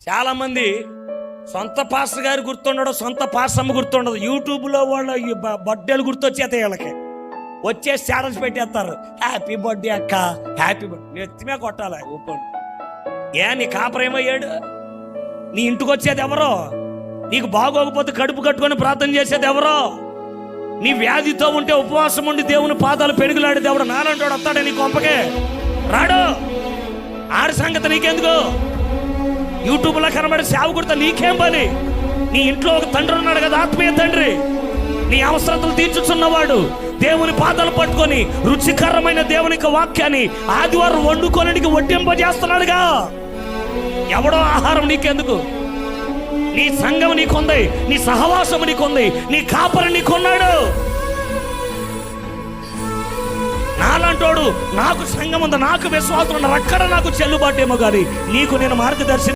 చాలామంది సొంత పాస్టర్ గారు గుర్తుండడు, సొంత పాస్టమ్మ గుర్తుండదు. యూట్యూబ్లో వాళ్ళ బర్త్డేలు గుర్తొచ్చేస్తాయి వీళ్ళకి. వచ్చే స్టేటస్ పెట్టేస్తారు, హ్యాపీ బర్త్డే అక్క, హ్యాపీ బర్త్డే. ఎత్తిమే కొట్టాలి ఓపెన్. నీ కాపరేమయ్యాడు? నీ ఇంటికి వచ్చేది ఎవరో? నీకు బాగోకపోతే కడుపు కట్టుకొని ప్రార్థన చేసేది ఎవరో? నీ వ్యాధితో ఉంటే ఉపవాసం ఉండి దేవుని పాదాలు పెరుగులాడేది ఎవరు? నాలంటోడు వస్తాడే నీ కొంపకే? రాడు. ఆడి సంగతి నీకెందుకు? యూట్యూబ్లో కనబడి సేవకుడితో నీకేం పని? నీ ఇంట్లో ఒక తండ్రి ఉన్నాడు కదా, ఆత్మీయ తండ్రి, నీ అవసరతలు తీర్చుచున్నవాడు. దేవుని పాదాలు పట్టుకొని రుచికరమైన దేవునికి వాక్యాన్ని ఆదివారం వండుకోనికి వడ్డింపజేస్తున్నాడుగా. ఎవడో ఆహారం నీకెందుకు? నీ సంఘం నీకుంది, నీ సహవాసం నీకుంది, నీ కాపరి నీకున్నాడు. నాలంటోడు నాకు సంఘం ఉంది, నాకు విశ్వాసం ఉన్నారు, అక్కడ నాకు చెల్లుబాటు ఏమో కానీ నీకు నేను మార్గదర్శి